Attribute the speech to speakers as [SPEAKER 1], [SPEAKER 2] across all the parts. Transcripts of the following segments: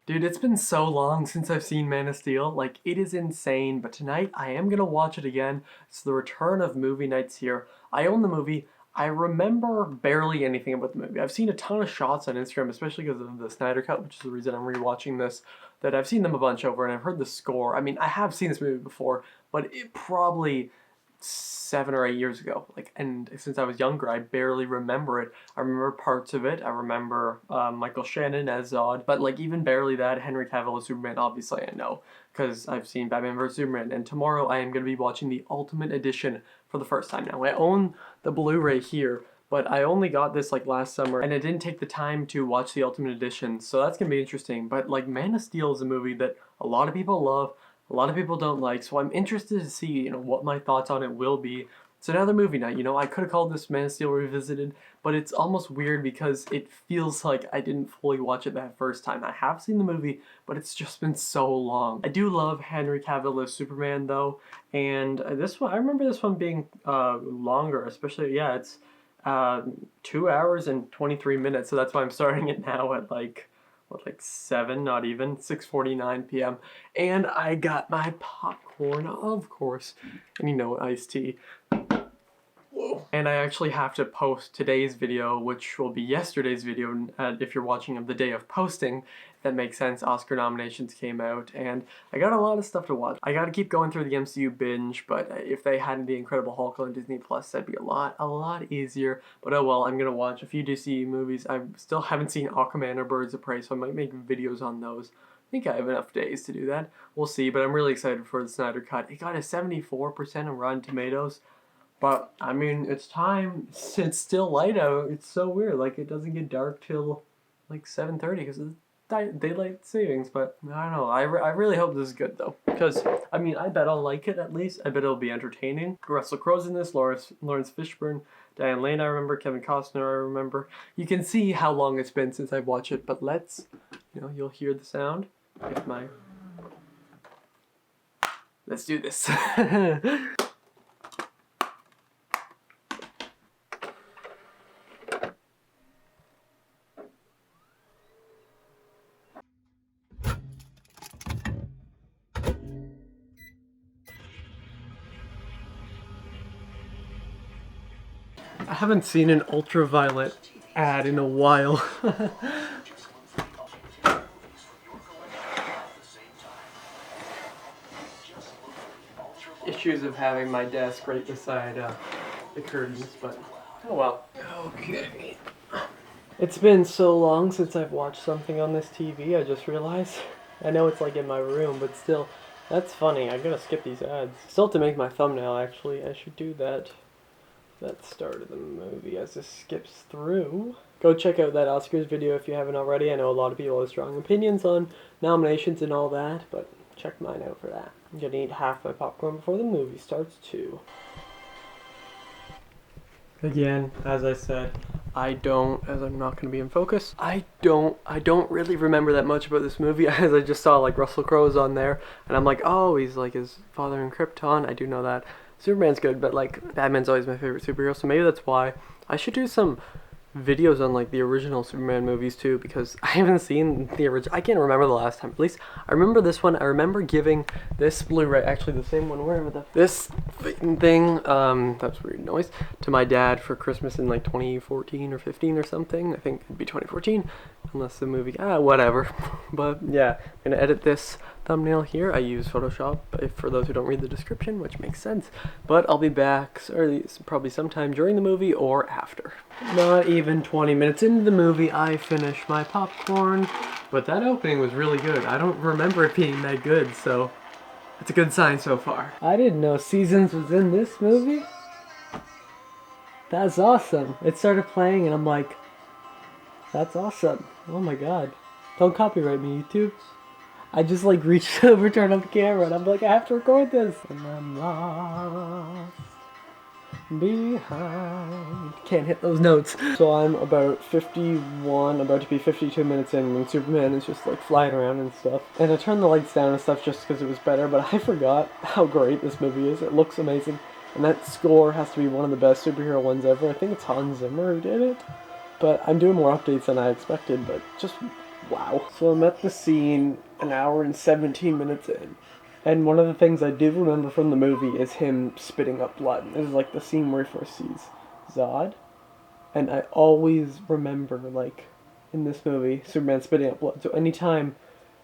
[SPEAKER 1] Dude, it's been so long since I've seen Man of Steel. Like, it is insane. But tonight, I am gonna watch it again. It's the return of movie nights here. I own the movie. I remember barely anything about the movie. I've seen a ton of shots on Instagram, especially because of the Snyder Cut, which is the reason I'm rewatching this. That I've seen them a bunch over, and I've heard the score. I mean, I have seen this movie before, but it probably 7 or 8 years ago. Like, and since I was younger, I barely remember it. I remember parts of it. I remember Michael Shannon as Zod, but like even barely that. Henry Cavill as Superman, obviously I know because I've seen Batman vs Superman. And tomorrow I am going to be watching the Ultimate Edition for the first time. Now I own the Blu-ray here, but I only got this like last summer, and I didn't take the time to watch the Ultimate Edition, so that's gonna be interesting. But like Man of Steel is a movie that a lot of people love. A lot of people don't like, so I'm interested to see, what my thoughts on it will be. It's another movie night, I could have called this Man of Steel Revisited, but it's almost weird because it feels like I didn't fully watch it that first time. I have seen the movie, but it's just been so long. I do love Henry Cavill as Superman, though, and this one, I remember this one being longer, especially, yeah, it's 2 hours and 23 minutes, so that's why I'm starting it now at like 7, not even 6:49 p.m. And I got my popcorn, of course, and iced tea. Whoa. And I actually have to post today's video, which will be yesterday's video if you're watching of the day of posting. If that makes sense. Oscar nominations came out, and I got a lot of stuff to watch. I gotta keep going through the MCU binge, but if they had The Incredible Hulk on Disney Plus, that'd be a lot easier. But oh well, I'm gonna watch a few DC movies. I still haven't seen Aquaman or Birds of Prey, so I might make videos on those. I think I have enough days to do that. We'll see, but I'm really excited for the Snyder Cut. It got a 74% on Rotten Tomatoes. But, I mean, it's time. It's still light out. It's so weird. Like, it doesn't get dark till, like, 7:30 because of daylight savings. But, I don't know. I really hope this is good, though. Because, I mean, I bet I'll like it, at least. I bet it'll be entertaining. Russell Crowe's in this. Lawrence Fishburne. Diane Lane, I remember. Kevin Costner, I remember. You can see how long it's been since I've watched it. But let's, you'll hear the sound. Get my... Let's do this. I haven't seen an ultraviolet ad in a while. Issues of having my desk right beside the curtains, but oh well. Okay. It's been so long since I've watched something on this TV, I just realized. I know it's like in my room, but still, that's funny. I gotta skip these ads. Still to make my thumbnail, actually. I should do that. That start of the movie as this skips through. Go check out that Oscars video if you haven't already. I know a lot of people have strong opinions on nominations and all that, but check mine out for that. I'm gonna eat half my popcorn before the movie starts too. Again, as I said, as I'm not gonna be in focus, I don't really remember that much about this movie, as I just saw like Russell Crowe's on there, and I'm like, oh, he's like his father in Krypton. I do know that. Superman's good, but like Batman's always my favorite superhero, so maybe that's why. I should do some videos on like the original Superman movies too, because I haven't seen the original. I can't remember the last time. At least I remember this one. I remember giving this Blu-ray, actually the same one, wherever this thing, that's weird noise, to my dad for Christmas in like 2014 or 15 or something. I think it'd be 2014, unless the movie, whatever. But yeah, I'm gonna edit this thumbnail here. I use Photoshop for those who don't read the description, which makes sense. But I'll be back probably sometime during the movie or after. Not even 20 minutes into the movie, I finished my popcorn. But that opening was really good. I don't remember it being that good, so it's a good sign so far. I didn't know Seasons was in this movie. That's awesome. It started playing and I'm like, that's awesome. Oh my god. Don't copyright me, YouTube. I just like reached over, turned on the camera, and I'm like, I have to record this. And I'm lost behind. Can't hit those notes. So I'm about 51, about to be 52 minutes in when Superman is just like flying around and stuff. And I turned the lights down and stuff just because it was better, but I forgot how great this movie is. It looks amazing. And that score has to be one of the best superhero ones ever. I think it's Hans Zimmer who did it. But I'm doing more updates than I expected, but just Wow. So I'm at the scene an hour and 17 minutes in. And one of the things I do remember from the movie is him spitting up blood. This is like the scene where he first sees Zod. And I always remember, like, in this movie, Superman spitting up blood. So anytime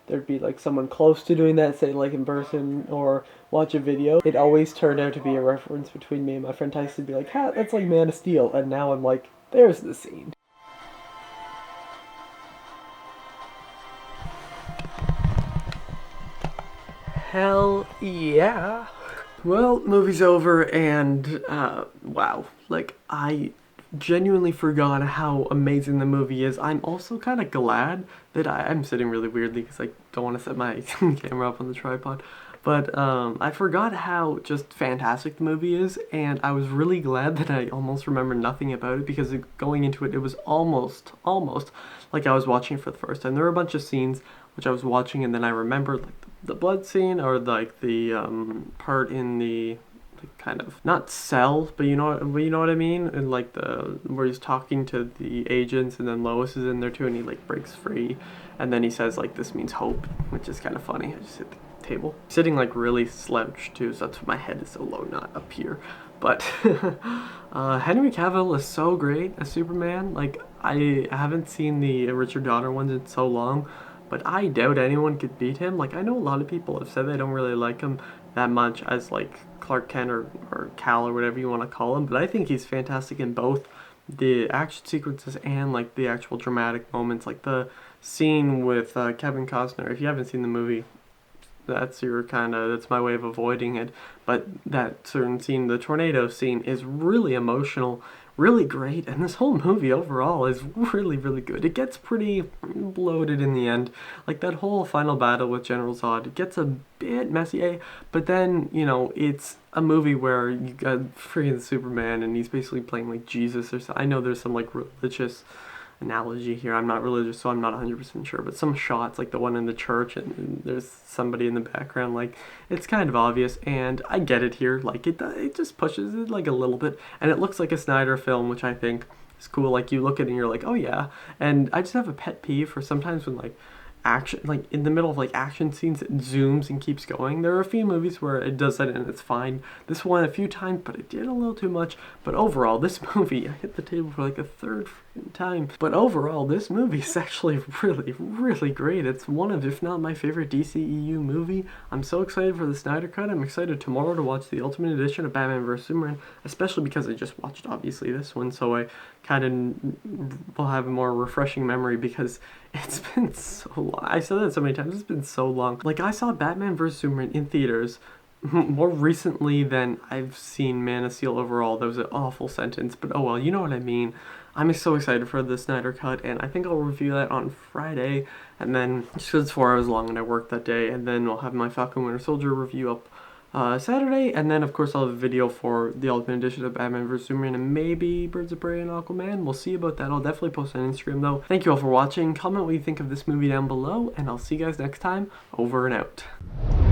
[SPEAKER 1] there'd be, like, someone close to doing that, say, like, in person or watch a video, it always turned out to be a reference between me and my friend Tyson to be like, ha, that's like Man of Steel. And now I'm like, there's the scene. Hell yeah. Well, movie's over, and wow, like, I genuinely forgot how amazing the movie is. I'm also kind of glad that I'm sitting really weirdly because I don't want to set my camera up on the tripod. But I forgot how just fantastic the movie is, and I was really glad that I almost remember nothing about it because going into it, it was almost like I was watching it for the first time. There were a bunch of scenes which I was watching, and then I remembered like the blood scene or like the part in the kind of not cell, but you know what I mean, and like the where he's talking to the agents, and then Lois is in there too, and he like breaks free, and then he says like this means hope, which is kind of funny. I just hit the table, sitting like really slouched too, so that's why my head is so low, not up here. But Henry Cavill is so great as Superman. Like, I haven't seen the Richard Donner ones in so long, but I doubt anyone could beat him. Like, I know a lot of people have said they don't really like him that much as like Clark Kent or Cal or whatever you want to call him, but I think he's fantastic in both the action sequences and like the actual dramatic moments, like the scene with Kevin Costner. If you haven't seen the movie, that's my way of avoiding it, but that certain scene, the tornado scene, is really emotional, really great, and this whole movie overall is really, really good. It gets pretty bloated in the end. Like, that whole final battle with General Zod, it gets a bit messy, but then, you know, it's a movie where you got freaking Superman, and he's basically playing, like, Jesus or something. I know there's some, like, religious analogy here. I'm not religious, so I'm not 100% sure, but some shots, like the one in the church, and there's somebody in the background, like, it's kind of obvious, and I get it here. Like, it just pushes it, like, a little bit, and it looks like a Snyder film, which I think is cool. Like, you look at it and you're like, oh yeah. And I just have a pet peeve for sometimes when, like, action, like in the middle of like action scenes, it zooms and keeps going. There are a few movies where it does that and it's fine. This one a few times, but it did a little too much. But overall, this movie, I hit the table for like a third time, but overall this movie is actually really, really great. It's one of, if not my favorite DCEU movie. I'm so excited for the Snyder Cut. I'm excited tomorrow to watch the Ultimate Edition of Batman vs Superman, especially because I just watched obviously this one, so I kind of will have a more refreshing memory because it's been so long. I said that so many times. It's been so long. Like, I saw Batman vs Superman in theaters more recently than I've seen Man of Steel overall. That was an awful sentence, but oh well, you know what I mean. I'm so excited for the Snyder Cut, and I think I'll review that on Friday, and then, just because it's 4 hours long and I worked that day, and then I'll have my Falcon Winter Soldier review up Saturday, and then of course I'll have a video for the Ultimate Edition of Batman vs Superman and maybe Birds of Prey and Aquaman. We'll see about that. I'll definitely post on Instagram though. Thank you all for watching. Comment what you think of this movie down below, and I'll see you guys next time. Over and out.